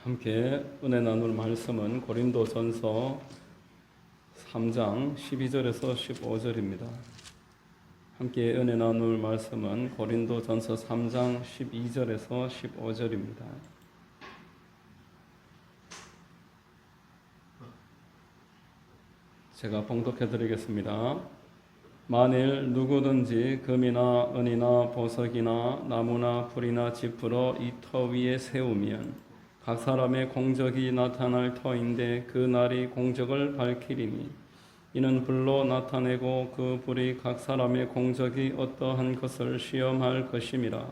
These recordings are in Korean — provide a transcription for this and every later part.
함께 은혜 나눌 말씀은 고린도전서 3장 12절에서 15절입니다. 함께 은혜 나눌 말씀은 고린도전서 3장 12절에서 15절입니다. 제가 봉독해 드리겠습니다. 만일 누구든지 금이나 은이나 보석이나 나무나 풀이나 지푸로 이 터 위에 세우면 각 사람의 공적이 나타날 터인데 그 날이 공적을 밝히리니 이는 불로 나타내고 그 불이 각 사람의 공적이 어떠한 것을 시험할 것임이라.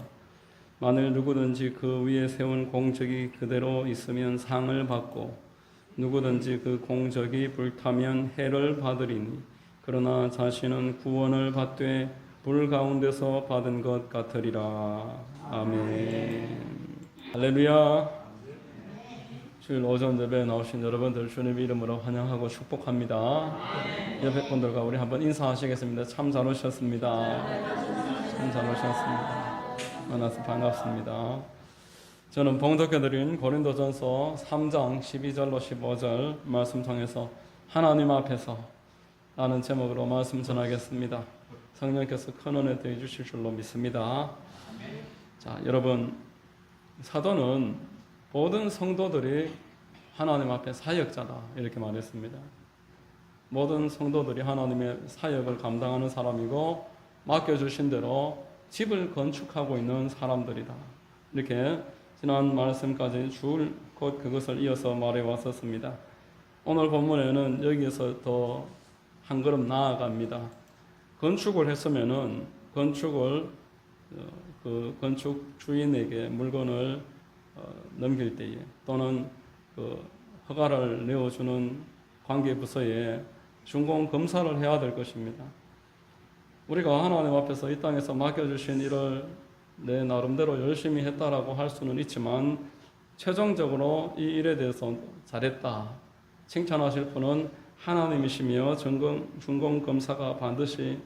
만일 누구든지 그 위에 세운 공적이 그대로 있으면 상을 받고 누구든지 그 공적이 불타면 해를 받으리니 그러나 자신은 구원을 받되 불 가운데서 받은 것 같으리라. 아멘. 할렐루야. 주일 오전 예배에 나오신 여러분들 주님 이름으로 환영하고 축복합니다. 옆에 분들과 우리 한번 인사하시겠습니다. 참 잘 오셨습니다. 참 잘 오셨습니다. 만나서 반갑습니다. 저는 봉독해드린 고린도전서 3장 12절로 15절 말씀 통해서 하나님 앞에서 라는 제목으로 말씀 전하겠습니다. 성령께서 큰 은혜 더해 주실 줄로 믿습니다. 자, 여러분, 사도는 모든 성도들이 하나님 앞에 사역자다 이렇게 말했습니다. 모든 성도들이 하나님의 사역을 감당하는 사람이고 맡겨주신 대로 집을 건축하고 있는 사람들이다. 이렇게 지난 말씀까지 쭉 곧 그것을 이어서 말해 왔었습니다. 오늘 본문에는 여기에서 더 한 걸음 나아갑니다. 건축을 했으면은 건축을 그 건축 주인에게 물건을 넘길 때에 또는 그 허가를 내어주는 관계부서에 준공 검사를 해야 될 것입니다. 우리가 하나님 앞에서 이 땅에서 맡겨주신 일을 내 나름대로 열심히 했다라고 할 수는 있지만 최종적으로 이 일에 대해서 잘했다 칭찬하실 분은 하나님이시며 준공 검사가 반드시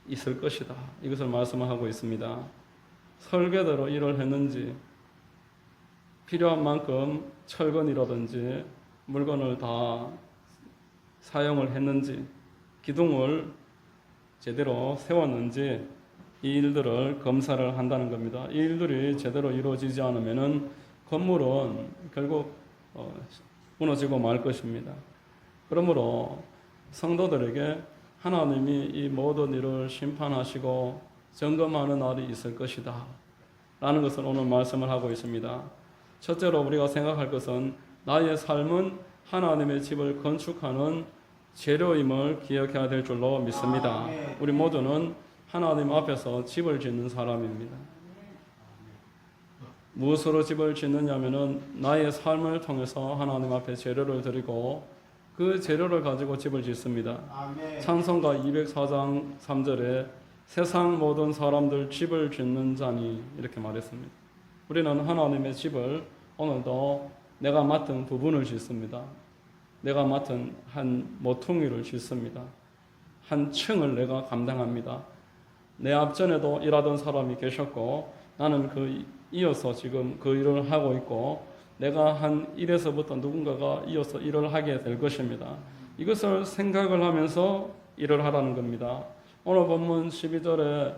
있을 것이다. 이것을 말씀하고 있습니다. 설계대로 일을 했는지 필요한 만큼 철근이라든지 물건을 다 사용을 했는지 기둥을 제대로 세웠는지 이 일들을 검사를 한다는 겁니다. 이 일들이 제대로 이루어지지 않으면 건물은 결국 무너지고 말 것입니다. 그러므로 성도들에게 하나님이 이 모든 일을 심판하시고 점검하는 날이 있을 것이다 라는 것을 오늘 말씀을 하고 있습니다. 첫째로 우리가 생각할 것은 나의 삶은 하나님의 집을 건축하는 재료임을 기억해야 될 줄로 믿습니다. 우리 모두는 하나님 앞에서 집을 짓는 사람입니다. 무엇으로 집을 짓느냐면은 나의 삶을 통해서 하나님 앞에 재료를 드리고 그 재료를 가지고 집을 짓습니다. 찬송가 204장 3절에 세상 모든 사람들 집을 짓는 자니 이렇게 말했습니다. 우리는 하나님의 집을 오늘도 내가 맡은 부분을 짓습니다. 내가 맡은 한 모퉁이를 짓습니다. 한 층을 내가 감당합니다. 내 앞전에도 일하던 사람이 계셨고 나는 이어서 지금 그 일을 하고 있고 내가 한 일에서부터 누군가가 이어서 일을 하게 될 것입니다. 이것을 생각을 하면서 일을 하라는 겁니다. 오늘 본문 12절에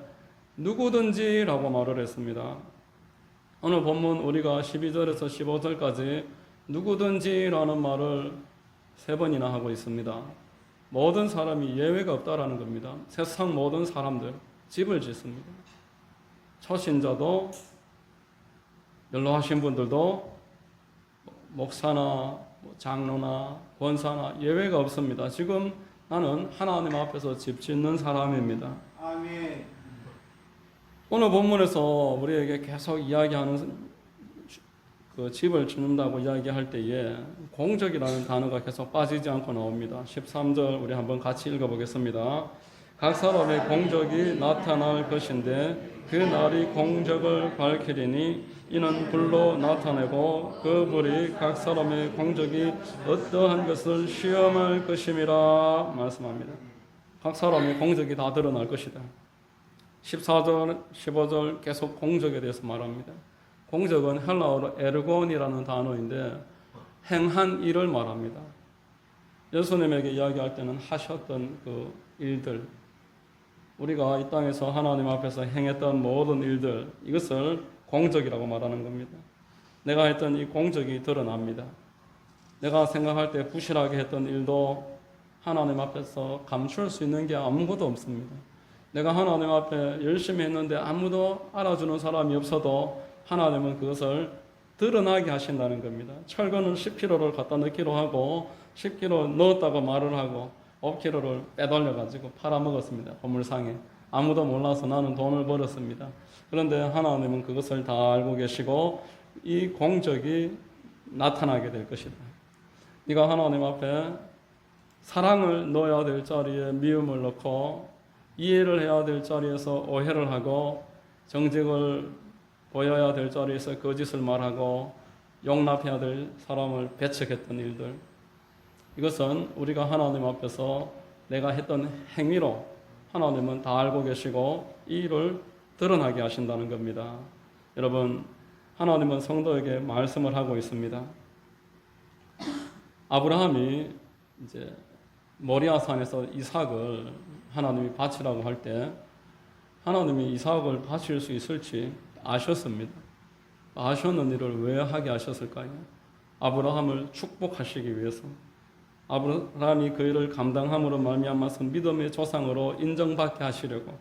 누구든지 라고 말을 했습니다. 오늘 본문 우리가 12절에서 15절까지 누구든지 라는 말을 3번이나 하고 있습니다. 모든 사람이 예외가 없다라는 겁니다. 세상 모든 사람들 집을 짓습니다. 초신자도 연로하신 분들도 목사나 장로나 권사나 예외가 없습니다. 지금 나는 하나님 앞에서 집 짓는 사람입니다. 아멘. 오늘 본문에서 우리에게 계속 이야기하는 그 집을 짓는다고 이야기할 때에 공적이라는 단어가 계속 빠지지 않고 나옵니다. 13절 우리 한번 같이 읽어보겠습니다. 각 사람의 공적이 나타날 것인데 그 날이 공적을 밝히리니 이는 불로 나타내고 그 불이 각 사람의 공적이 어떠한 것을 시험할 것임이라 말씀합니다. 각 사람의 공적이 다 드러날 것이다. 14절, 15절 계속 공적에 대해서 말합니다. 공적은 헬라어로 에르곤이라는 단어인데 행한 일을 말합니다. 예수님에게 이야기할 때는 하셨던 그 일들, 우리가 이 땅에서 하나님 앞에서 행했던 모든 일들, 이것을 공적이라고 말하는 겁니다. 내가 했던 이 공적이 드러납니다. 내가 생각할 때 부실하게 했던 일도 하나님 앞에서 감출 수 있는 게 아무것도 없습니다. 내가 하나님 앞에 열심히 했는데 아무도 알아주는 사람이 없어도 하나님은 그것을 드러나게 하신다는 겁니다. 철거는 10kg를 갖다 넣기로 하고 10kg 넣었다고 말을 하고 5kg를 빼돌려가지고 팔아먹었습니다. 보물상에. 아무도 몰라서 나는 돈을 벌었습니다. 그런데 하나님은 그것을 다 알고 계시고 이 공적이 나타나게 될 것이다. 네가 하나님 앞에 사랑을 넣어야 될 자리에 미움을 넣고 이해를 해야 될 자리에서 오해를 하고 정직을 보여야 될 자리에서 거짓을 말하고 용납해야 될 사람을 배척했던 일들, 이것은 우리가 하나님 앞에서 내가 했던 행위로 하나님은 다 알고 계시고 이 일을 드러나게 하신다는 겁니다. 여러분, 하나님은 성도에게 말씀을 하고 있습니다. 아브라함이 이제 모리아산에서 이삭을 하나님이 바치라고 할 때 하나님이 이삭을 바칠 수 있을지 아셨습니다. 아셨는 일을 왜 하게 하셨을까요? 아브라함을 축복하시기 위해서. 아브라함이 그 일을 감당함으로 말미암아서 믿음의 조상으로 인정받게 하시려고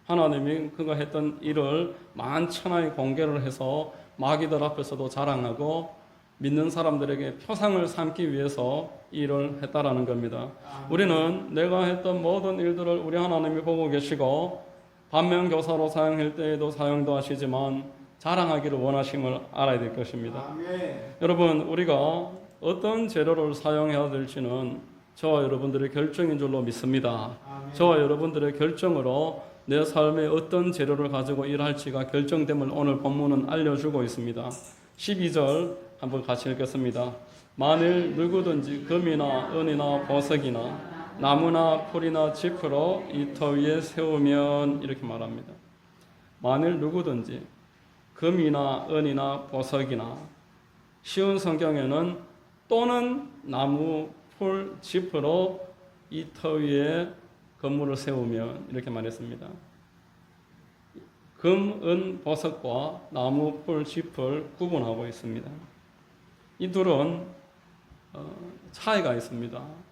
하나님이 그가 했던 일을 만천하에 공개를 해서 마귀들 앞에서도 자랑하고 믿는 사람들에게 표상을 삼기 위해서 일을 했다라는 겁니다. 우리는 내가 했던 모든 일들을 우리 하나님이 보고 계시고 반면교사로 사용할 때에도 사용도 하시지만 자랑하기를 원하심을 알아야 될 것입니다. 여러분, 우리가 어떤 재료를 사용해야 될지는 저와 여러분들의 결정인 줄로 믿습니다. 저와 여러분들의 결정으로 내 삶에 어떤 재료를 가지고 일할지가 결정됨을 오늘 본문은 알려주고 있습니다. 12절 한번 같이 읽겠습니다. 만일 누구든지 금이나 은이나 보석이나 나무나 풀이나 짚으로 이 터 위에 세우면, 이렇게 말합니다. 만일 누구든지 금이나 은이나 보석이나, 쉬운 성경에는 또는 나무, 풀, 짚으로 이 터 위에 건물을 세우면, 이렇게 말했습니다. 금, 은, 보석과 나무, 풀, 짚을 구분하고 있습니다. 이 둘은 차이가 있습니다.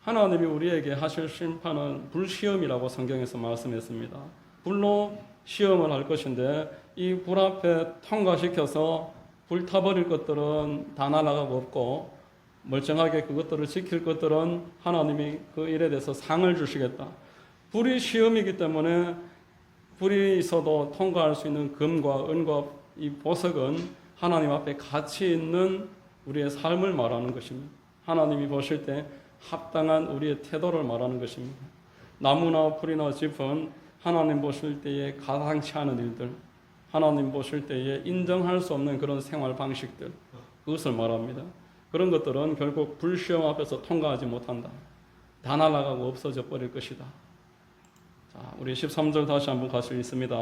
하나님이 우리에게 하실 심판은 불시험이라고 성경에서 말씀했습니다. 불로 시험을 할 것인데 이 불 앞에 통과시켜서 불타버릴 것들은 다 날아가고 없고 멀쩡하게 그것들을 지킬 것들은 하나님이 그 일에 대해서 상을 주시겠다. 불이 시험이기 때문에 불이 있어도 통과할 수 있는 금과 은과 이 보석은 하나님 앞에 가치 있는 우리의 삶을 말하는 것입니다. 하나님이 보실 때 합당한 우리의 태도를 말하는 것입니다. 나무나 풀이나 짚은 하나님 보실 때에 가당치 않은 일들, 하나님 보실 때에 인정할 수 없는 그런 생활 방식들, 그것을 말합니다. 그런 것들은 결국 불시험 앞에서 통과하지 못한다. 다 날아가고 없어져 버릴 것이다. 자, 우리 13절 다시 한번 같이 읽습니다.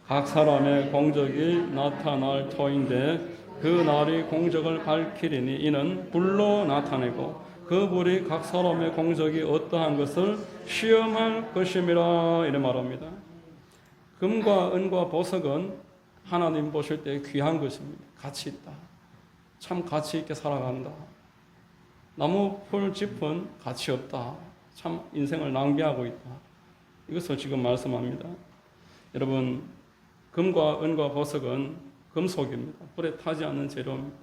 각 사람의 공적이 나타날 터인데 그 날이 공적을 밝히리니 이는 불로 나타내고 그 불이 각 사람의 공적이 어떠한 것을 시험할 것임이라, 이래 말합니다. 금과 은과 보석은 하나님 보실 때 귀한 것입니다. 가치 있다. 참 가치 있게 살아간다. 나무, 풀, 짚은 가치 없다. 참 인생을 낭비하고 있다. 이것을 지금 말씀합니다. 여러분, 금과 은과 보석은 금속입니다. 불에 타지 않는 재료입니다.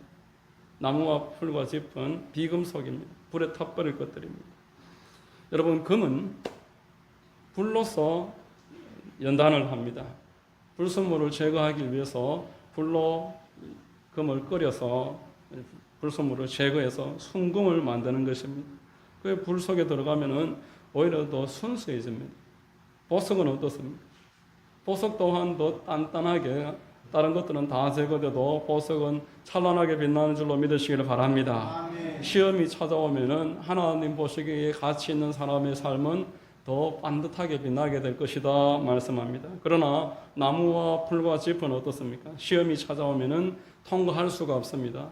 나무와 풀과 짚은 비금속입니다. 불에 타버릴 것들입니다. 여러분, 금은 불로서 연단을 합니다. 불순물을 제거하기 위해서 불로 금을 끓여서 불순물을 제거해서 순금을 만드는 것입니다. 그 불 속에 들어가면은 오히려 더 순수해집니다. 보석은 어떻습니까? 보석 또한 더 단단하게, 다른 것들은 다 제거돼도 보석은 찬란하게 빛나는 줄로 믿으시기를 바랍니다. 아멘. 시험이 찾아오면은 하나님 보시기에 가치 있는 사람의 삶은 더 반듯하게 빛나게 될 것이다 말씀합니다. 그러나 나무와 풀과 짚은 어떻습니까? 시험이 찾아오면은 통과할 수가 없습니다.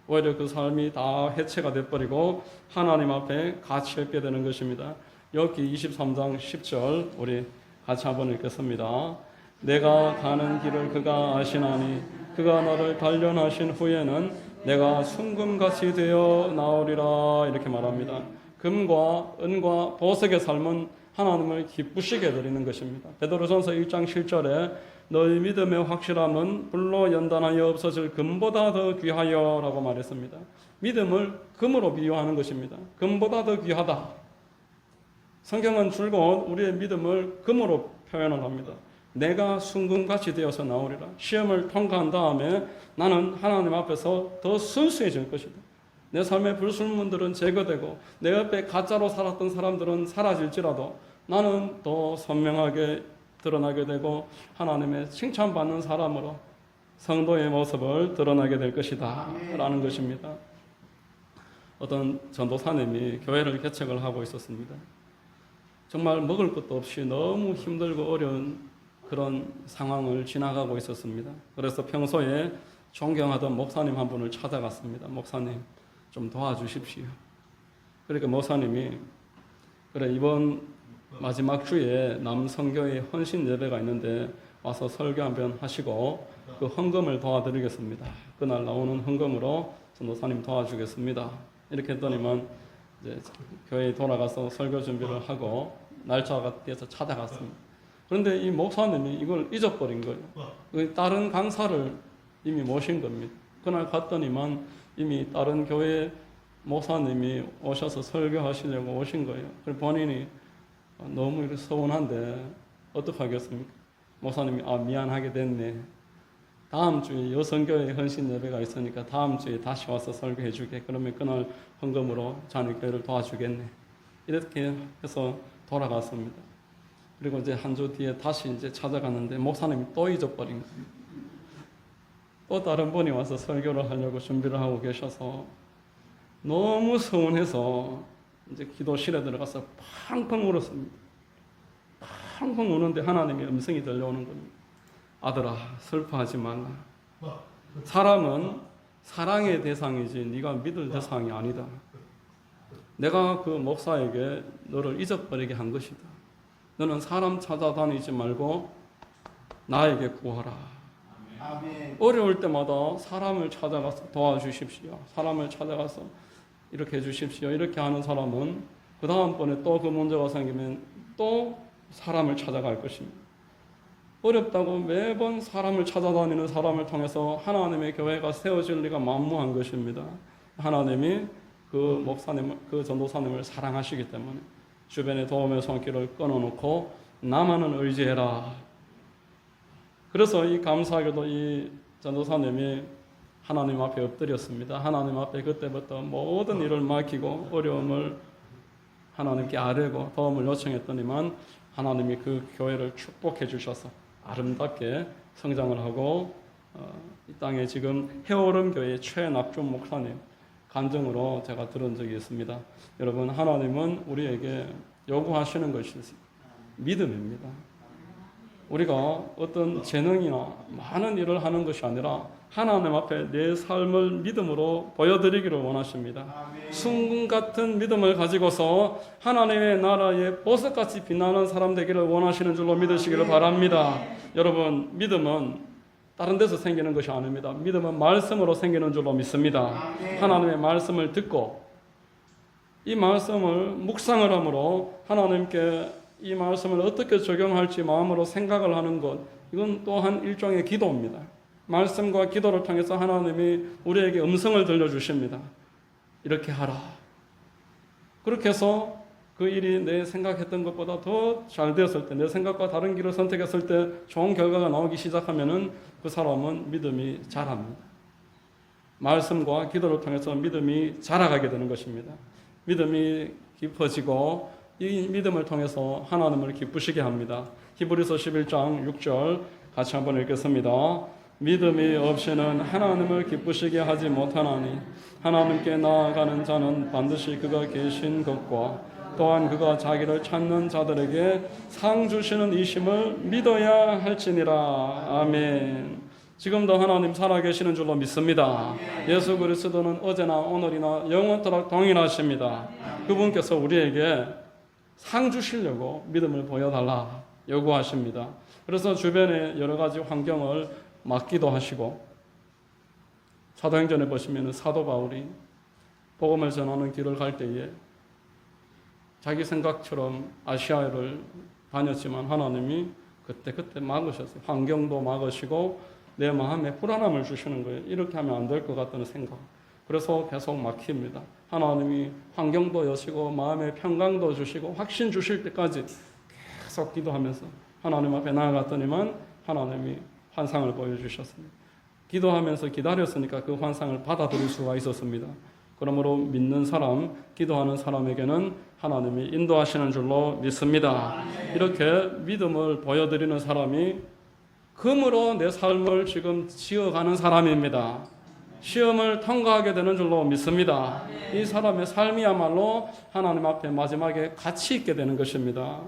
오히려 그 삶이 다 해체가 돼버리고 하나님 앞에 가치 없게 되는 것입니다. 욥기 23장 10절 우리 같이 한번 읽겠습니다. 내가 가는 길을 그가 아시나니 그가 나를 단련하신 후에는 내가 순금같이 되어 나오리라 이렇게 말합니다. 금과 은과 보석의 삶은 하나님을 기쁘시게 드리는 것입니다. 베드로전서 1장 7절에 너희 믿음의 확실함은 불로 연단하여 없어질 금보다 더 귀하여 라고 말했습니다. 믿음을 금으로 비유하는 것입니다. 금보다 더 귀하다. 성경은 줄곧 우리의 믿음을 금으로 표현을 합니다. 내가 순금같이 되어서 나오리라. 시험을 통과한 다음에 나는 하나님 앞에서 더 순수해질 것이다. 내 삶의 불순물들은 제거되고 내 옆에 가짜로 살았던 사람들은 사라질지라도 나는 더 선명하게 드러나게 되고 하나님의 칭찬받는 사람으로 성도의 모습을 드러나게 될 것이다 라는 것입니다. 어떤 전도사님이 교회를 개척을 하고 있었습니다. 정말 먹을 것도 없이 너무 힘들고 어려운 그런 상황을 지나가고 있었습니다. 그래서 평소에 존경하던 목사님 한 분을 찾아갔습니다. 목사님 좀 도와주십시오. 그러니까 목사님이 그래 이번 마지막 주에 남성교회 헌신 예배가 있는데 와서 설교 한번 하시고 그 헌금을 도와드리겠습니다. 그날 나오는 헌금으로 전도사님 도와주겠습니다. 이렇게 했더니만 이제 교회에 돌아가서 설교 준비를 하고 날짜가 돼서 찾아갔습니다. 그런데 이 목사님이 이걸 잊어버린 거예요. 다른 강사를 이미 모신 겁니다. 그날 갔더니만 이미 다른 교회 목사님이 오셔서 설교하시려고 오신 거예요. 그래서 본인이 너무 이렇게 서운한데 어떡하겠습니까? 목사님이 미안하게 됐네. 다음 주에 여성교회 헌신 예배가 있으니까 다음 주에 다시 와서 설교해 주게. 그러면 그날 헌금으로 자녀 교회를 도와주겠네. 이렇게 해서 돌아갔습니다. 그리고 이제 한 주 뒤에 다시 이제 찾아갔는데 목사님이 또 잊어버린 거예요. 또 다른 분이 와서 설교를 하려고 준비를 하고 계셔서 너무 서운해서 이제 기도실에 들어가서 팡팡 울었습니다. 팡팡 우는데 하나님의 음성이 들려오는 겁니다. 아들아, 슬퍼하지 말라. 사람은 사랑의 대상이지 네가 믿을 대상이 아니다. 내가 그 목사에게 너를 잊어버리게 한 것이다. 너는 사람 찾아다니지 말고 나에게 구하라. 아멘. 어려울 때마다 사람을 찾아가서 도와주십시오. 사람을 찾아가서 이렇게 해주십시오. 이렇게 하는 사람은 그 다음번에 또 그 문제가 생기면 또 사람을 찾아갈 것입니다. 어렵다고 매번 사람을 찾아다니는 사람을 통해서 하나님의 교회가 세워질 리가 만무한 것입니다. 하나님이 그 목사님, 그 전도사님을 사랑하시기 때문에 주변에 도움의 손길을 끊어놓고 나만은 의지해라. 그래서 이 감사하게도 이 전도사님이 하나님 앞에 엎드렸습니다. 하나님 앞에 그때부터 모든 일을 맡기고 어려움을 하나님께 아뢰고 도움을 요청했더니만 하나님이 그 교회를 축복해 주셔서 아름답게 성장을 하고 이 땅에 지금 해오름 교회 최낙준 목사님 간증으로 제가 들은 적이 있습니다. 여러분, 하나님은 우리에게 요구하시는 것이 믿음입니다. 우리가 어떤 재능이나 많은 일을 하는 것이 아니라 하나님 앞에 내 삶을 믿음으로 보여드리기를 원하십니다. 순금 같은 믿음을 가지고서 하나님의 나라에 보석같이 빛나는 사람 되기를 원하시는 줄로 믿으시기를 바랍니다. 여러분, 믿음은 다른 데서 생기는 것이 아닙니다. 믿음은 말씀으로 생기는 줄로 믿습니다. 하나님의 말씀을 듣고 이 말씀을 묵상을 함으로 하나님께 이 말씀을 어떻게 적용할지 마음으로 생각을 하는 것, 이건 또한 일종의 기도입니다. 말씀과 기도를 통해서 하나님이 우리에게 음성을 들려주십니다. 이렇게 하라. 그렇게 해서 그 일이 내 생각했던 것보다 더 잘 되었을 때, 내 생각과 다른 길을 선택했을 때 좋은 결과가 나오기 시작하면은 그 사람은 믿음이 자랍니다. 말씀과 기도를 통해서 믿음이 자라가게 되는 것입니다. 믿음이 깊어지고 이 믿음을 통해서 하나님을 기쁘시게 합니다. 히브리서 11장 6절 같이 한번 읽겠습니다. 믿음이 없이는 하나님을 기쁘시게 하지 못하나니 하나님께 나아가는 자는 반드시 그가 계신 것과 또한 그가 자기를 찾는 자들에게 상 주시는 이심을 믿어야 할지니라. 아멘. 지금도 하나님 살아계시는 줄로 믿습니다. 예수 그리스도는 어제나 오늘이나 영원토록 동일하십니다. 그분께서 우리에게 상 주시려고 믿음을 보여달라 요구하십니다. 그래서 주변의 여러 가지 환경을 막기도 하시고, 사도행전에 보시면 사도 바울이 복음을 전하는 길을 갈 때에 자기 생각처럼 아시아를 다녔지만 하나님이 그때 막으셨어요. 환경도 막으시고 내 마음에 불안함을 주시는 거예요. 이렇게 하면 안 될 것 같다는 생각. 그래서 계속 막힙니다. 하나님이 환경도 여시고 마음의 평강도 주시고 확신 주실 때까지 계속 기도하면서 하나님 앞에 나아갔더니만 하나님이 환상을 보여주셨습니다. 기도하면서 기다렸으니까 그 환상을 받아들일 수가 있었습니다. 그러므로 믿는 사람, 기도하는 사람에게는 하나님이 인도하시는 줄로 믿습니다. 이렇게 믿음을 보여드리는 사람이 금으로 내 삶을 지금 지어가는 사람입니다. 시험을 통과하게 되는 줄로 믿습니다. 이 사람의 삶이야말로 하나님 앞에 마지막에 가치 있게 되는 것입니다.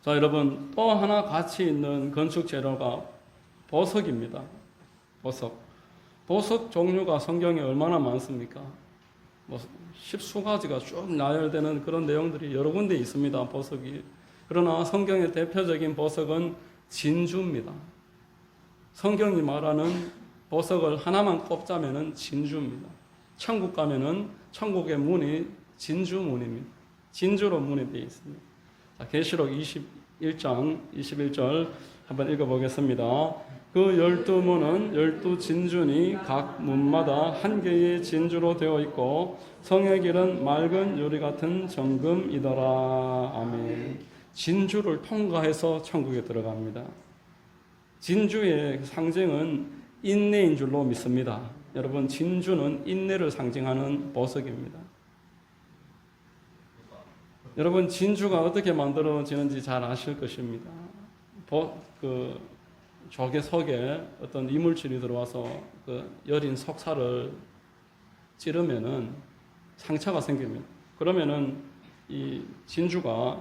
자, 여러분, 또 하나 가치 있는 건축 재료가 보석입니다. 보석 종류가 성경에 얼마나 많습니까? 십수가지가 쭉 나열되는 그런 내용들이 여러 군데 있습니다. 보석이. 그러나 성경의 대표적인 보석은 진주입니다. 성경이 말하는 보석을 하나만 꼽자면은 진주입니다. 천국 가면은 천국의 문이 진주 문입니다. 진주로 문이 되어 있습니다. 자, 계시록 21장 21절 한번 읽어보겠습니다. 그 12문은 12진주니 각 문마다 한 개의 진주로 되어 있고 성의 길은 맑은 유리 같은 정금이더라. 아멘. 진주를 통과해서 천국에 들어갑니다. 진주의 상징은 인내인 줄로 믿습니다. 여러분, 진주는 인내를 상징하는 보석입니다. 여러분, 진주가 어떻게 만들어지는지 잘 아실 것입니다. 조개 속에 어떤 이물질이 들어와서 그 여린 석사를 찌르면은 상처가 생깁니다. 그러면은 이 진주가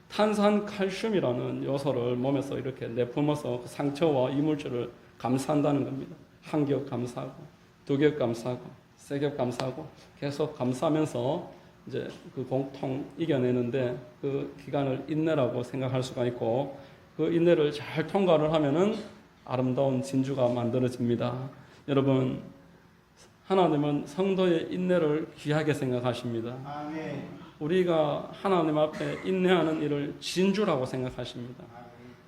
탄산칼슘이라는 요소를 몸에서 이렇게 내뿜어서 그 상처와 이물질을 감싸한다는 겁니다. 한 겹 감싸고, 두 겹 감싸고, 세 겹 감싸고, 계속 감싸면서 이제 그 공통 이겨내는데 그 기간을 인내라고 생각할 수가 있고, 그 인내를 잘 통과를 하면은 아름다운 진주가 만들어집니다. 여러분, 하나님은 성도의 인내를 귀하게 생각하십니다. 아멘. 우리가 하나님 앞에 인내하는 일을 진주라고 생각하십니다.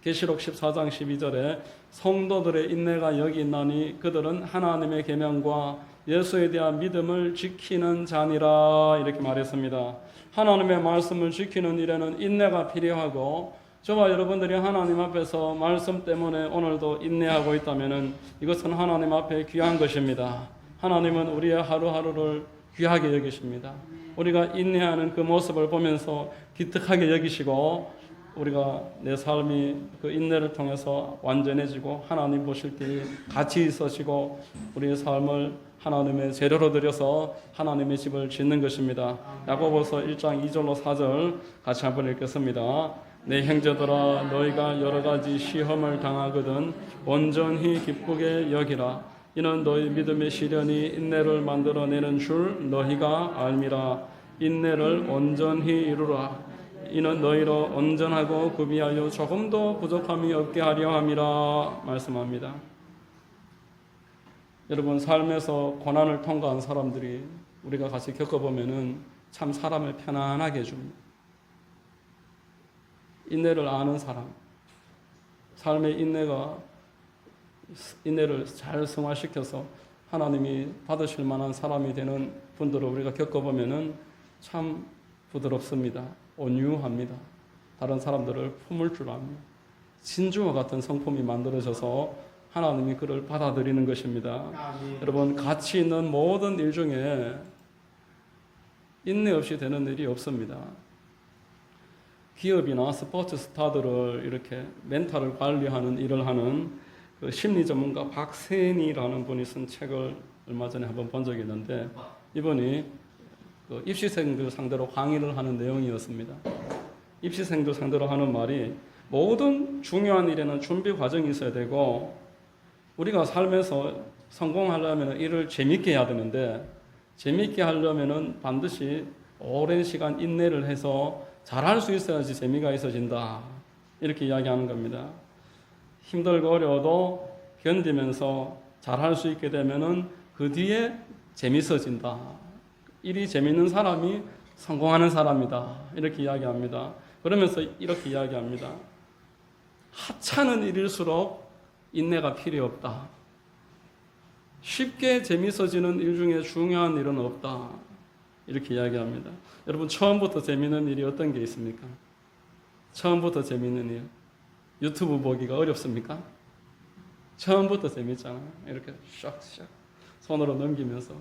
계시록 14장 12절에 성도들의 인내가 여기 있나니 그들은 하나님의 계명과 예수에 대한 믿음을 지키는 자니라, 이렇게 말했습니다. 하나님의 말씀을 지키는 일에는 인내가 필요하고, 저와 여러분들이 하나님 앞에서 말씀 때문에 오늘도 인내하고 있다면 이것은 하나님 앞에 귀한 것입니다. 하나님은 우리의 하루하루를 귀하게 여기십니다. 우리가 인내하는 그 모습을 보면서 기특하게 여기시고, 우리가 내 삶이 그 인내를 통해서 완전해지고 하나님 보실 때 가치 있으시고 우리의 삶을 하나님의 재료로 들여서 하나님의 집을 짓는 것입니다. 야고보서 1장 2절로 4절 같이 한번 읽겠습니다. 내 형제들아, 너희가 여러 가지 시험을 당하거든 온전히 기쁘게 여기라. 이는 너희 믿음의 시련이 인내를 만들어내는 줄 너희가 알미라. 인내를 온전히 이루라. 이는 너희로 온전하고 구비하여 조금도 부족함이 없게 하려 함이라 말씀합니다. 여러분, 삶에서 고난을 통과한 사람들이 우리가 같이 겪어보면은 참 사람을 편안하게 해줍니다. 인내를 아는 사람, 삶의 인내를 잘 승화시켜서 하나님이 받으실 만한 사람이 되는 분들을 우리가 겪어보면은 참 부드럽습니다. 온유합니다. 다른 사람들을 품을 줄 압니다. 진주와 같은 성품이 만들어져서 하나님이 그를 받아들이는 것입니다. 여러분, 가치 있는 모든 일 중에 인내 없이 되는 일이 없습니다. 기업이나 스포츠 스타들을 이렇게 멘탈을 관리하는 일을 하는 그 심리 전문가 박세니라는 분이 쓴 책을 얼마 전에 한번 본 적이 있는데, 이분이 그 입시생들 상대로 강의를 하는 내용이었습니다. 입시생들 상대로 하는 말이 모든 중요한 일에는 준비 과정이 있어야 되고 우리가 삶에서 성공하려면 일을 재밌게 해야 되는데 재밌게 하려면 반드시 오랜 시간 인내를 해서 잘할 수 있어야지 재미가 있어진다. 이렇게 이야기하는 겁니다. 힘들고 어려워도 견디면서 잘할 수 있게 되면은 그 뒤에 재밌어진다. 일이 재밌는 사람이 성공하는 사람이다. 이렇게 이야기합니다. 그러면서 이렇게 이야기합니다. 하찮은 일일수록 인내가 필요 없다. 쉽게 재밌어지는 일 중에 중요한 일은 없다. 이렇게 이야기합니다. 여러분 처음부터 재밌는 일이 어떤 게 있습니까? 처음부터 재밌는 일. 유튜브 보기가 어렵습니까? 처음부터 재밌잖아요. 이렇게 샥샥 손으로 넘기면서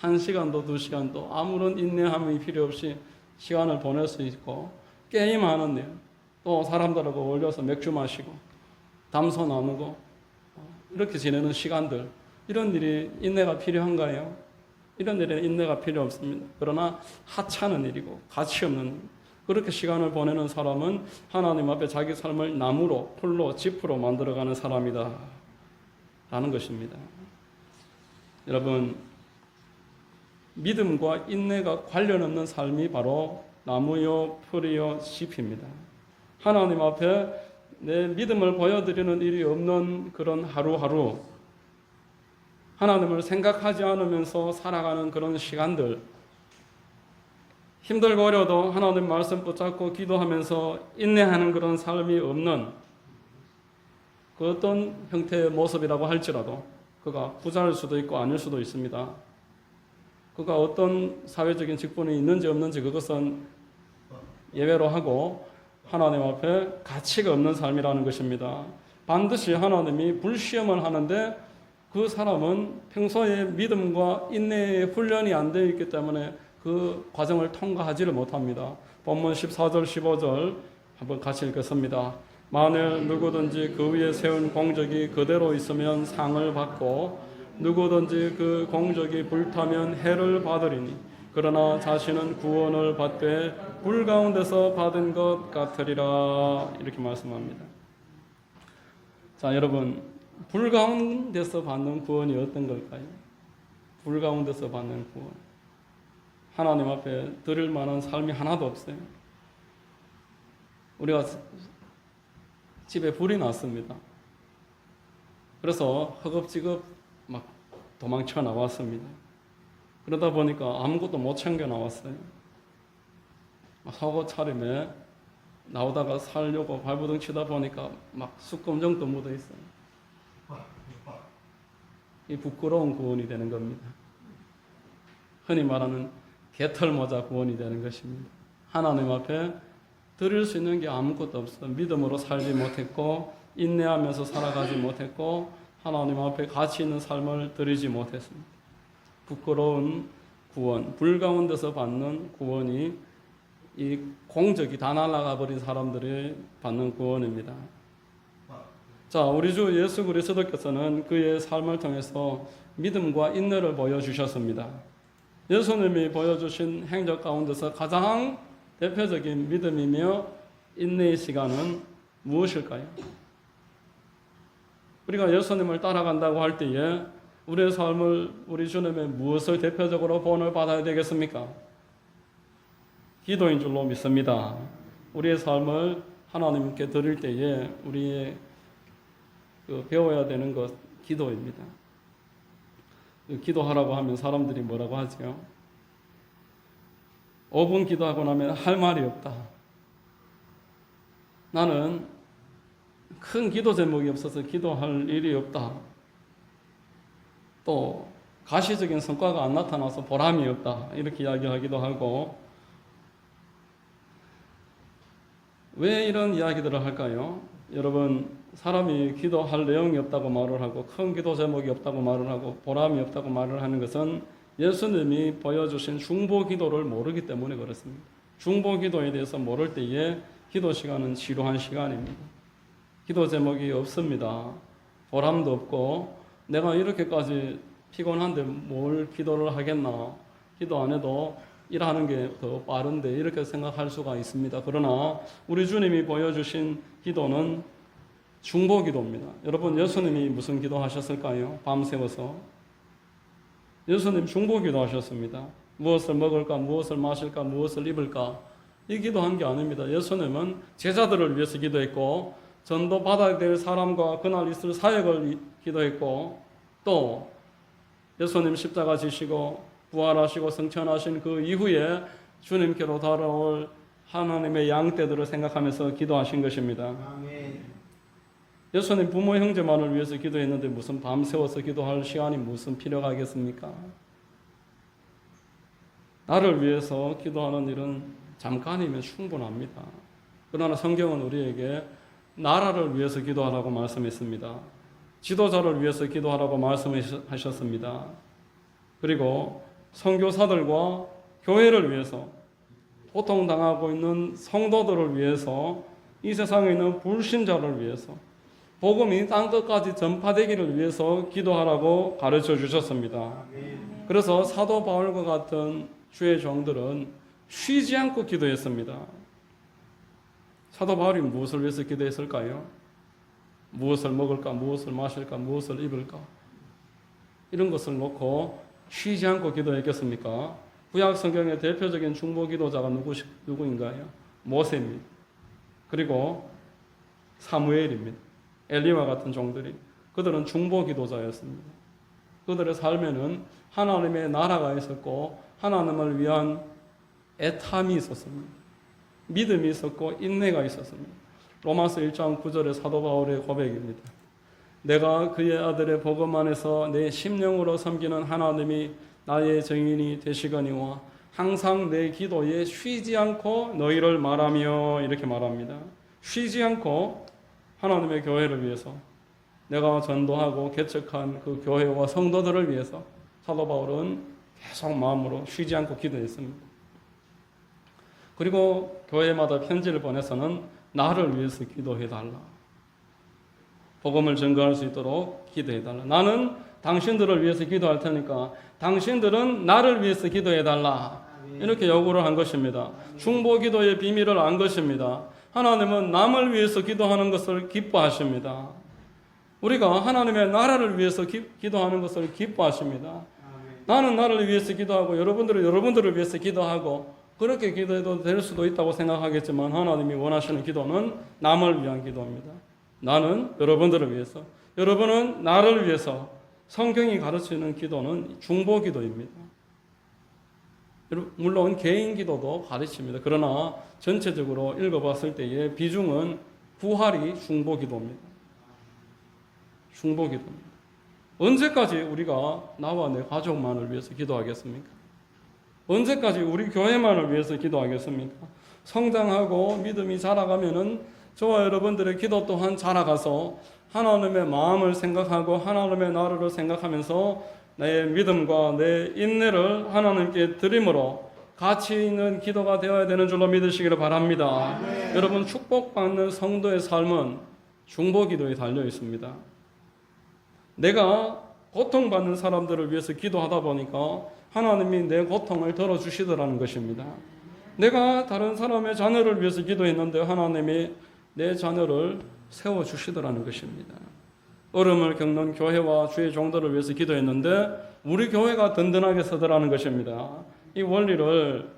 1시간도 2시간도 아무런 인내함이 필요 없이 시간을 보낼 수 있고 게임하는 일, 또 사람들하고 어울려서 맥주 마시고 담소 나누고 이렇게 지내는 시간들, 이런 일이 인내가 필요한가요? 이런 일에 인내가 필요 없습니다. 그러나 하찮은 일이고 가치 없는 일, 그렇게 시간을 보내는 사람은 하나님 앞에 자기 삶을 나무로, 풀로, 짚으로 만들어가는 사람이다 라는 것입니다. 여러분, 믿음과 인내가 관련 없는 삶이 바로 나무요, 풀이요, 짚입니다. 하나님 앞에 내 믿음을 보여드리는 일이 없는 그런 하루하루, 하나님을 생각하지 않으면서 살아가는 그런 시간들, 힘들고 어려도 하나님 말씀 붙잡고 기도하면서 인내하는 그런 삶이 없는 그 어떤 형태의 모습이라고 할지라도 그가 부자일 수도 있고 아닐 수도 있습니다. 그가 어떤 사회적인 직분이 있는지 없는지 그것은 예외로 하고 하나님 앞에 가치가 없는 삶이라는 것입니다. 반드시 하나님이 불시험을 하는데 그 사람은 평소에 믿음과 인내의 훈련이 안 되어 있기 때문에 그 과정을 통과하지를 못합니다. 본문 14절 15절 한번 같이 읽겠습니다. 만일 누구든지 그 위에 세운 공적이 그대로 있으면 상을 받고 누구든지 그 공적이 불타면 해를 받으리니 그러나 자신은 구원을 받되 불 가운데서 받은 것 같으리라. 이렇게 말씀합니다. 자, 여러분, 불 가운데서 받는 구원이 어떤 걸까요? 불 가운데서 받는 구원. 하나님 앞에 드릴 만한 삶이 하나도 없어요. 우리가 집에 불이 났습니다. 그래서 허겁지겁 막 도망쳐 나왔습니다. 그러다 보니까 아무것도 못 챙겨 나왔어요. 사고 차림에 나오다가 살려고 발버둥 치다 보니까 막 숯검정도 묻어 있어요. 이 부끄러운 구원이 되는 겁니다. 흔히 말하는 개털모자 구원이 되는 것입니다. 하나님 앞에 드릴 수 있는 게 아무것도 없어요. 믿음으로 살지 못했고 인내하면서 살아가지 못했고 하나님 앞에 가치 있는 삶을 드리지 못했습니다. 부끄러운 구원, 불 가운데서 받는 구원이 이 공적이 다 날아가 버린 사람들이 받는 구원입니다. 자, 우리 주 예수 그리스도께서는 그의 삶을 통해서 믿음과 인내를 보여주셨습니다. 예수님이 보여주신 행적 가운데서 가장 대표적인 믿음이며 인내의 시간은 무엇일까요? 우리가 예수님을 따라간다고 할 때에 우리의 삶을 우리 주님의 무엇을 대표적으로 본을 받아야 되겠습니까? 기도인 줄로 믿습니다. 우리의 삶을 하나님께 드릴 때에 우리의 배워야 되는 것, 기도입니다. 기도하라고 하면 사람들이 뭐라고 하죠? 5분 기도하고 나면 할 말이 없다. 나는 큰 기도 제목이 없어서 기도할 일이 없다. 또 가시적인 성과가 안 나타나서 보람이 없다. 이렇게 이야기하기도 하고, 왜 이런 이야기들을 할까요? 여러분, 사람이 기도할 내용이 없다고 말을 하고 큰 기도 제목이 없다고 말을 하고 보람이 없다고 말을 하는 것은 예수님이 보여주신 중보 기도를 모르기 때문에 그렇습니다. 중보 기도에 대해서 모를 때에 기도 시간은 지루한 시간입니다. 기도 제목이 없습니다. 보람도 없고 내가 이렇게까지 피곤한데 뭘 기도를 하겠나. 기도 안 해도 일하는 게 더 빠른데 이렇게 생각할 수가 있습니다. 그러나 우리 주님이 보여주신 기도는 중보기도입니다. 여러분, 예수님이 무슨 기도하셨을까요? 밤새워서 예수님 중보기도 하셨습니다. 무엇을 먹을까, 무엇을 마실까, 무엇을 입을까, 이 기도한 게 아닙니다. 예수님은 제자들을 위해서 기도했고, 전도 받아야 될 사람과 그날 있을 사역을 기도했고, 또 예수님 십자가 지시고 부활하시고 승천하신 그 이후에 주님께로 돌아올 하나님의 양떼들을 생각하면서 기도하신 것입니다. 아멘. 예수님 부모 형제만을 위해서 기도했는데 무슨 밤새워서 기도할 시간이 무슨 필요가 있겠습니까? 나를 위해서 기도하는 일은 잠깐이면 충분합니다. 그러나 성경은 우리에게 나라를 위해서 기도하라고 말씀했습니다. 지도자를 위해서 기도하라고 말씀하셨습니다. 그리고 선교사들과 교회를 위해서, 고통당하고 있는 성도들을 위해서, 이 세상에 있는 불신자를 위해서, 복음이 땅끝까지 전파되기를 위해서 기도하라고 가르쳐 주셨습니다. 그래서 사도 바울과 같은 주의 종들은 쉬지 않고 기도했습니다. 사도 바울이 무엇을 위해서 기도했을까요? 무엇을 먹을까, 무엇을 마실까, 무엇을 입을까, 이런 것을 놓고 쉬지 않고 기도했겠습니까? 구약 성경의 대표적인 중보 기도자가 누구인가요? 모세입니다. 그리고 사무엘입니다. 엘리와 같은 종들이, 그들은 중보 기도자였습니다. 그들의 삶에는 하나님의 나라가 있었고 하나님을 위한 애탐이 있었습니다. 믿음이 있었고 인내가 있었습니다. 로마서 1장 9절의 사도 바울의 고백입니다. 내가 그의 아들의 복음 안에서 내 심령으로 섬기는 하나님이 나의 증인이 되시거니와 항상 내 기도에 쉬지 않고 너희를 말하며, 이렇게 말합니다. 쉬지 않고 하나님의 교회를 위해서, 내가 전도하고 개척한 그 교회와 성도들을 위해서 사도 바울은 계속 마음으로 쉬지 않고 기도했습니다. 그리고 교회마다 편지를 보내서는 나를 위해서 기도해달라, 복음을 전가할 수 있도록 기도해달라, 나는 당신들을 위해서 기도할 테니까 당신들은 나를 위해서 기도해달라, 이렇게 요구를 한 것입니다. 중보 기도의 비밀을 안 것입니다. 하나님은 남을 위해서 기도하는 것을 기뻐하십니다. 우리가 하나님의 나라를 위해서 기도하는 것을 기뻐하십니다. 나는 나를 위해서 기도하고 여러분들은 여러분들을 위해서 기도하고, 그렇게 기도해도 될 수도 있다고 생각하겠지만 하나님이 원하시는 기도는 남을 위한 기도입니다. 나는 여러분들을 위해서, 여러분은 나를 위해서. 성경이 가르치는 기도는 중보 기도입니다. 물론 개인 기도도 가르칩니다. 그러나 전체적으로 읽어봤을 때의 비중은 부활이 중보 기도입니다. 중보 기도입니다. 언제까지 우리가 나와 내 가족만을 위해서 기도하겠습니까? 언제까지 우리 교회만을 위해서 기도하겠습니까? 성장하고 믿음이 자라가면은 저와 여러분들의 기도 또한 자라가서 하나님의 마음을 생각하고 하나님의 나라를 생각하면서 내 믿음과 내 인내를 하나님께 드림으로 가치 있는 기도가 되어야 되는 줄로 믿으시기를 바랍니다. 여러분, 축복받는 성도의 삶은 중보 기도에 달려 있습니다. 내가 고통받는 사람들을 위해서 기도하다 보니까 하나님이 내 고통을 덜어주시더라는 것입니다. 내가 다른 사람의 자녀를 위해서 기도했는데 하나님이 내 자녀를 세워주시더라는 것입니다. 어려움을 겪는 교회와 주의 종들을 위해서 기도했는데 우리 교회가 든든하게 서더라는 것입니다. 이 원리를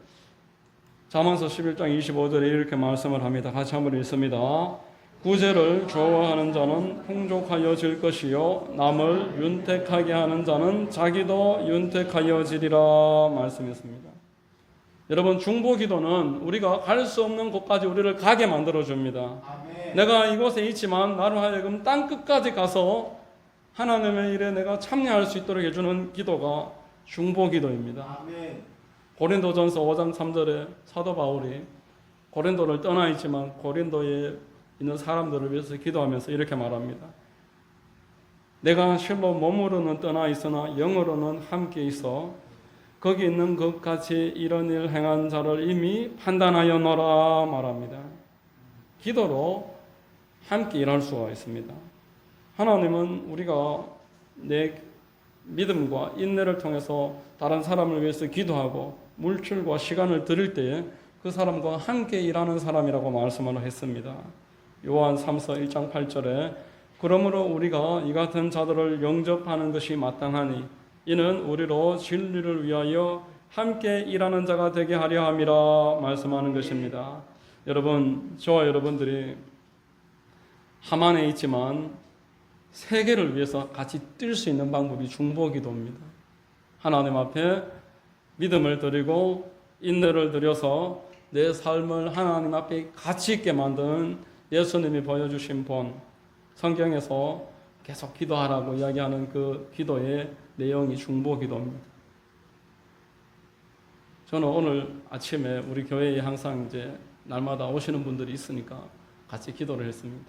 잠언서 11장 25절에 이렇게 말씀을 합니다. 같이 한번 읽습니다. 구제를 좋아하는 자는 풍족하여질 것이요 남을 윤택하게 하는 자는 자기도 윤택하여지리라 말씀했습니다. 여러분, 중보 기도는 우리가 갈 수 없는 곳까지 우리를 가게 만들어줍니다. 내가 이곳에 있지만 나로 하여금 땅끝까지 가서 하나님의 일에 내가 참여할 수 있도록 해주는 기도가 중보 기도입니다. 고린도전서 5장 3절에 사도 바울이 고린도를 떠나 있지만 고린도에 있는 사람들을 위해서 기도하면서 이렇게 말합니다. 내가 실로 몸으로는 떠나 있으나 영으로는 함께 있어 거기 있는 것 같이 이런 일 행한 자를 이미 판단하였노라 말합니다. 기도로 함께 일할 수가 있습니다. 하나님은 우리가 내 믿음과 인내를 통해서 다른 사람을 위해서 기도하고 물질과 시간을 드릴 때에 그 사람과 함께 일하는 사람이라고 말씀을 했습니다. 요한 3서 1장 8절에 그러므로 우리가 이 같은 자들을 영접하는 것이 마땅하니 이는 우리로 진리를 위하여 함께 일하는 자가 되게 하려 함이라 말씀하는 것입니다. 여러분, 저와 여러분들이 하만에 있지만 세계를 위해서 같이 뛸 수 있는 방법이 중보기도입니다. 하나님 앞에 믿음을 드리고 인내를 들여서 내 삶을 하나님 앞에 가치 있게 만드는 예수님이 보여주신 본, 성경에서 계속 기도하라고 이야기하는 그 기도의 내용이 중보기도입니다. 저는 오늘 아침에 우리 교회에 항상 이제 날마다 오시는 분들이 있으니까 같이 기도를 했습니다.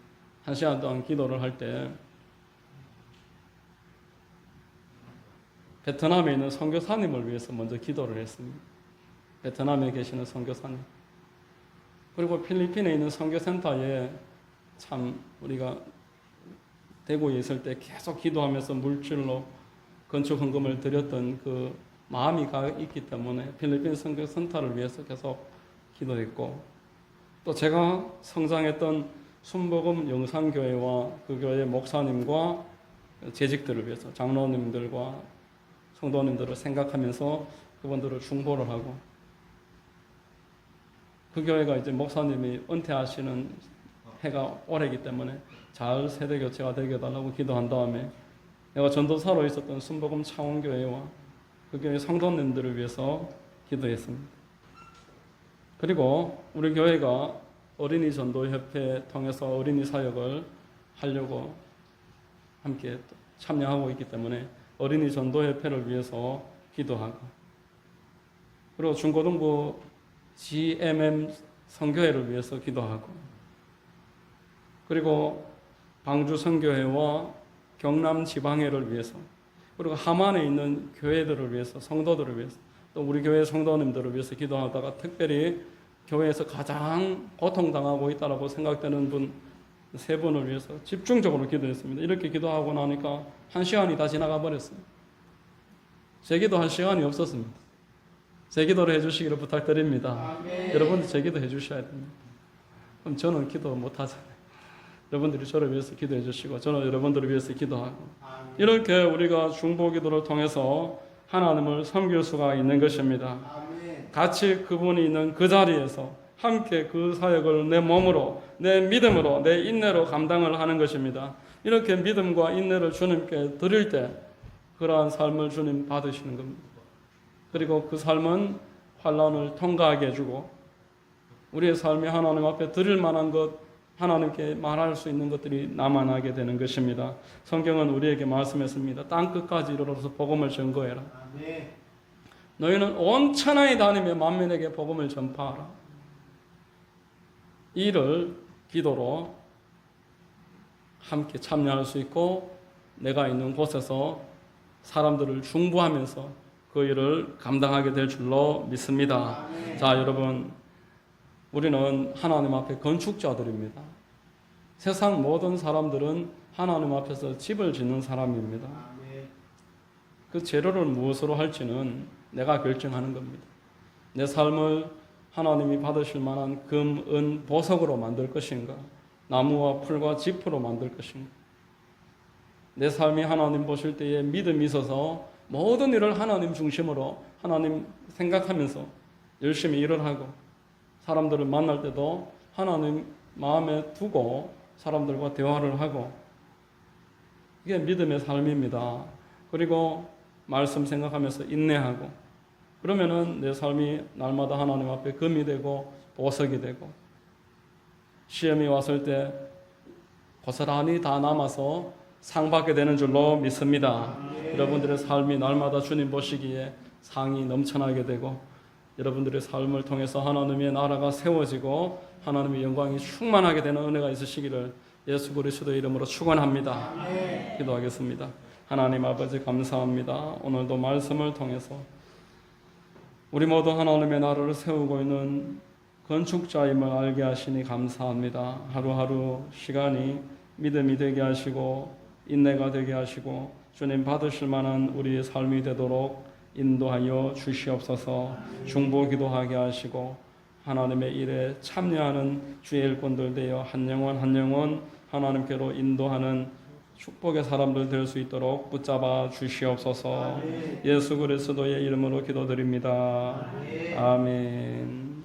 1시간 동안 기도를 할 때 베트남에 있는 선교사님을 위해서 먼저 기도를 했습니다. 베트남에 계시는 선교사님. 그리고 필리핀에 있는 선교센터에 참 우리가 대구에 있을 때 계속 기도하면서 물질로 건축 헌금을 드렸던 그 마음이 있기 때문에 필리핀 선교센터를 위해서 계속 기도했고, 또 제가 성장했던 순복음 영산교회와 그 교회 목사님과 재직들을 위해서 장로님들과 성도님들을 생각하면서 그분들을 중보를 하고, 그 교회가 이제 목사님이 은퇴하시는 해가 올해이기 때문에 잘 세대 교체가 되게 해달라고 기도한 다음에 내가 전도사로 있었던 순복음 창원교회와 그 교회 성도님들을 위해서 기도했습니다. 그리고 우리 교회가 어린이 전도협회 통해서 어린이 사역을 하려고 함께 참여하고 있기 때문에 어린이 전도협회를 위해서 기도하고, 그리고 중고등부 GMM 선교회를 위해서 기도하고, 그리고 방주 선교회와 경남 지방회를 위해서, 그리고 하만에 있는 교회들을 위해서, 성도들을 위해서, 또 우리 교회 성도님들을 위해서 기도하다가 특별히 교회에서 가장 고통당하고 있다고 생각되는 분 3분을 위해서 집중적으로 기도했습니다. 이렇게 기도하고 나니까 1시간이 다 지나가 버렸어요. 제 기도할 시간이 없었습니다. 제 기도를 해주시기를 부탁드립니다. 아멘. 여러분들 제 기도 해주셔야 됩니다. 그럼 저는 기도 못하잖아요. 여러분들이 저를 위해서 기도해 주시고 저는 여러분들을 위해서 기도하고, 아멘. 이렇게 우리가 중보기도를 통해서 하나님을 섬길 수가 있는 것입니다. 아멘. 같이 그분이 있는 그 자리에서 함께 그 사역을 내 몸으로, 내 믿음으로, 내 인내로 감당을 하는 것입니다. 이렇게 믿음과 인내를 주님께 드릴 때 그러한 삶을 주님 받으시는 겁니다. 그리고 그 삶은 환난을 통과하게 해주고 우리의 삶이 하나님 앞에 드릴 만한 것, 하나님께 말할 수 있는 것들이 남아나게 되는 것입니다. 성경은 우리에게 말씀했습니다. 땅끝까지 이르러서 복음을 전거해라. 아멘. 너희는 온 천하에 다니며 만민에게 복음을 전파하라. 이를 기도로 함께 참여할 수 있고 내가 있는 곳에서 사람들을 중보하면서 그 일을 감당하게 될 줄로 믿습니다. 아멘. 자, 여러분, 우리는 하나님 앞에 건축자들입니다. 세상 모든 사람들은 하나님 앞에서 집을 짓는 사람입니다. 그 재료를 무엇으로 할지는 내가 결정하는 겁니다. 내 삶을 하나님이 받으실 만한 금, 은, 보석으로 만들 것인가, 나무와 풀과 지프로 만들 것인가. 내 삶이 하나님 보실 때에 믿음이 있어서 모든 일을 하나님 중심으로 하나님 생각하면서 열심히 일을 하고 사람들을 만날 때도 하나님 마음에 두고 사람들과 대화를 하고, 이게 믿음의 삶입니다. 그리고 말씀 생각하면서 인내하고, 그러면은 내 삶이 날마다 하나님 앞에 금이 되고 보석이 되고, 시험이 왔을 때 고스란히 다 남아서 상 받게 되는 줄로 믿습니다. 여러분들의 삶이 날마다 주님 보시기에 상이 넘쳐나게 되고 여러분들의 삶을 통해서 하나님의 나라가 세워지고 하나님의 영광이 충만하게 되는 은혜가 있으시기를 예수 그리스도의 이름으로 축원합니다. 기도하겠습니다. 하나님 아버지 감사합니다. 오늘도 말씀을 통해서 우리 모두 하나님의 나라를 세우고 있는 건축자임을 알게 하시니 감사합니다. 하루하루 시간이 믿음이 되게 하시고 인내가 되게 하시고 주님 받으실 만한 우리의 삶이 되도록 인도하여 주시옵소서. 중보기도하게 하시고 하나님의 일에 참여하는 주의 일꾼들 되어 한 영혼 한 영혼 하나님께로 인도하는 축복의 사람들 될 수 있도록 붙잡아 주시옵소서. 예수 그리스도의 이름으로 기도드립니다. 아멘.